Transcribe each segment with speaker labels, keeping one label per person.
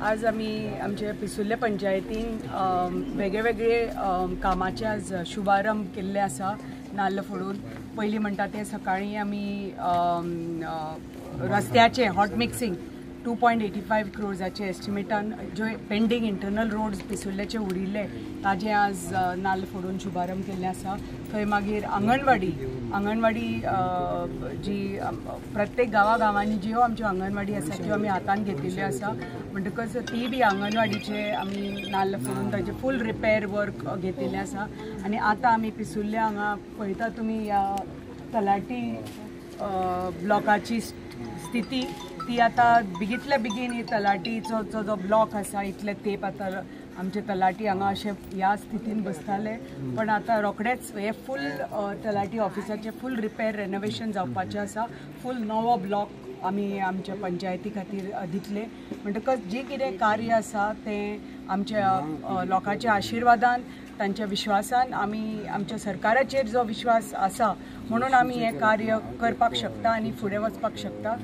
Speaker 1: आज आम्ही आमच्या पिसुल्ले पंचायतीन वेगळे कामाचे आज शुभारंभ केल्ले आसा। नाल्ल फोडून पयलीं म्हणटा ते सकाळी आमी रस्त्याचे हॉट मिक्सिंग 2.85 crores एस्टिमेटान जो पेंडिंग इंटरनल रोड्स पिसुल्ल्याचे उरिल्ले ताजे आज नाल्ल फोडून शुभारंभ केल्ले आसा। थंय मागीर आंगणवाडी जी प्रत्येक गांवांनी ज्यो आमच्यो आंगणवाडी आसा त्यो आमी हातान घेतिल्ल्यो आसा। म्हणटकच ती बी आंगणवाडीचे आमी नाल्ल फोडून ताजे फूल रिपेर वर्क घेतिल्लें आसा। आनी आतां आमी पिसुल्ल्या हांगा पळयता तुमी या तलाटी ब्लॉकाची स्थिती ती आता बेगीतल्या बेगीन ही तलाटीचो जो ब्लॉक आसा इतले तेप आता आमचे तलाटी हांगा अशे ह्या स्थितीन बसताले, पण आता रोखडेच हे फूल तलाटी ऑफिसाचे फूल रिपेर रेनोवेशन जावपाचें आसा। फूल नवो ब्लॉक आमी आमच्या पंचायती खातीर दितले। म्हणटकच जी कितें कार्य आसा तें आमच्या लोकांच्या आशिर्वादान तांच्या विश्वासान आमी आमच्या सरकाराचेर जो विश्वास आसा म्हणून आमी हे कार्य करपाक शकता आनी फुडें वचपाक शकता।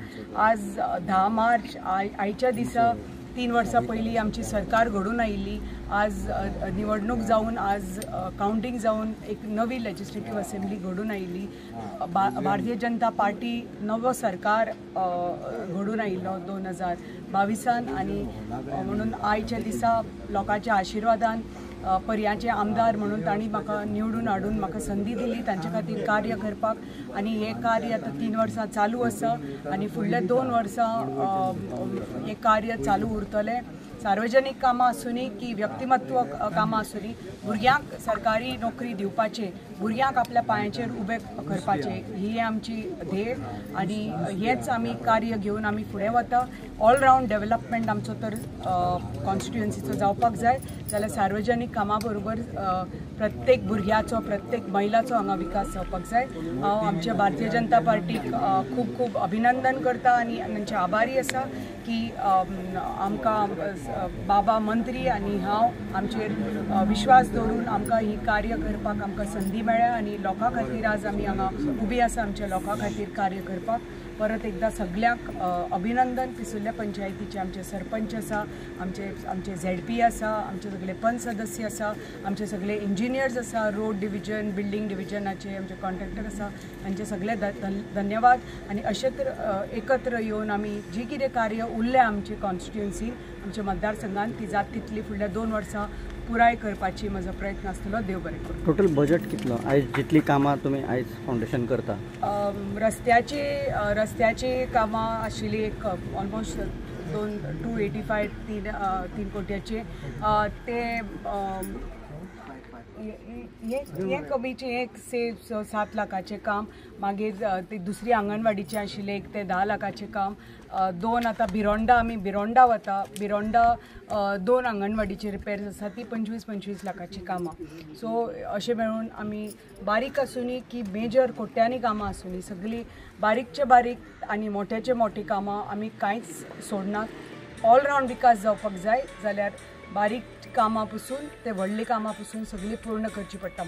Speaker 1: आज 10 मार्च आयच्या दिसा 3 वर्सां पयलीं आमची सरकार घडून आयिल्ली। आज निवडणूक जावन आज काउंटिंग जावन एक नवी लेजिस्लेटिव्ह असेंब्ली घडून आयिल्ली। भारतीय जनता पार्टी नवो सरकार घडून आयिल्लो 2022 आनी म्हणून आयच्या दिसा लोकांच्या आशिर्वादान पर्याचे आमदार म्हणून तांणी म्हाका निवडून हाडून म्हाका संदी दिली तांचे खातीर कार्य करपाक। आनी हे कार्य आतां 3 वर्सां चालू आसा आनी फुडले 2 वर्सां हे कार्य चालू उरतले। सार्वजनीक कामां आसूनी की व्यक्तिमत्व कामां आसूनी भुरग्यांक सरकारी नोकरी दिवपाचे, भुरग्यांक आपल्या पांयाचेर उबे करपाचे ही आमची ध्येय आनी हेच आमी कार्य घेवन आमी फुडें वता। ऑलरावंड डेव्हलपमेंट आमचो तर कॉन्स्टिट्युएन्सीचो जावपाक जाय जाल्यार सार्वजनीक कामां बरोबर प्रत्येक भुरग्याचो प्रत्येक महिलाचो हांगा विकास जावपाक जाय। हांव आमच्या भारतीय जनता पार्टीक खूब खूब अभिनंदन करता आनी तांचे आभारी आसा की आमकां बाबा मंत्री आनी हांव आमचेर विश्वास दवरून आमकां ही कार्य करपाक आमकां संदी मेळ्ळ्या आनी लोकां खातीर आज आमी हांगा उबी आसा आमच्या लोकां खातीर कार्य करपाक। परत एकदा सगळ्यांक अभिनंदन। पिसुल्ल्या पंचायतीचे आमचे सरपंच आसा, आमचे ZP आसा, आमचे सगळे पंच सदस्य आसा, आमचे सगळे इंजिनियर्स आसा, रोड डिविजन बिल्डिंग डिविजनाचे आमचे कॉन्ट्रॅक्टर आसा, तांचे सगळे धन्यवाद। आनी अशें एकत्र येवन आमी जी कितें कार्य उरलें आमची कॉन्स्टिट्युएन्सी आमच्या मतदारसंघात ती जात तितली फुडल्या 2 वर्सां पुराय करपाची म्हजो प्रयत्न आसतलो। देव बरें करूं।
Speaker 2: टोटल बजेट कितलो आयज जितली कामां तुमी आयज फाउंडेशन करता?
Speaker 1: रस्त्याची कामां आशिल्ली एक ऑलमोस्ट 285 3 कोट्याचे ते हे कमीचे एक 7 लाखाचे काम, मागीर ते दुसरी आंगणवाडीचे आशिल्ले एक ते 10 लाखाचे काम, 2 आता बिरोंडा वता, बिरोंडा 2 आंगणवाडीचे रिपेर्स आसा ती 25 लाखाची कामां। सो अशें मेळून आमी बारीक आसूनी की मेजर कोट्यांनी कामां आसूनी सगळी बारीकचे बारीक आनी मोठ्याचे मोठी कामां आमी कांयच सोडनात। ऑलरावंड विकास जावपाक जाय जाल्यार बारीक कामां पसून ते व्हडली कामां पसून सगळी पूर्ण करची पडटा।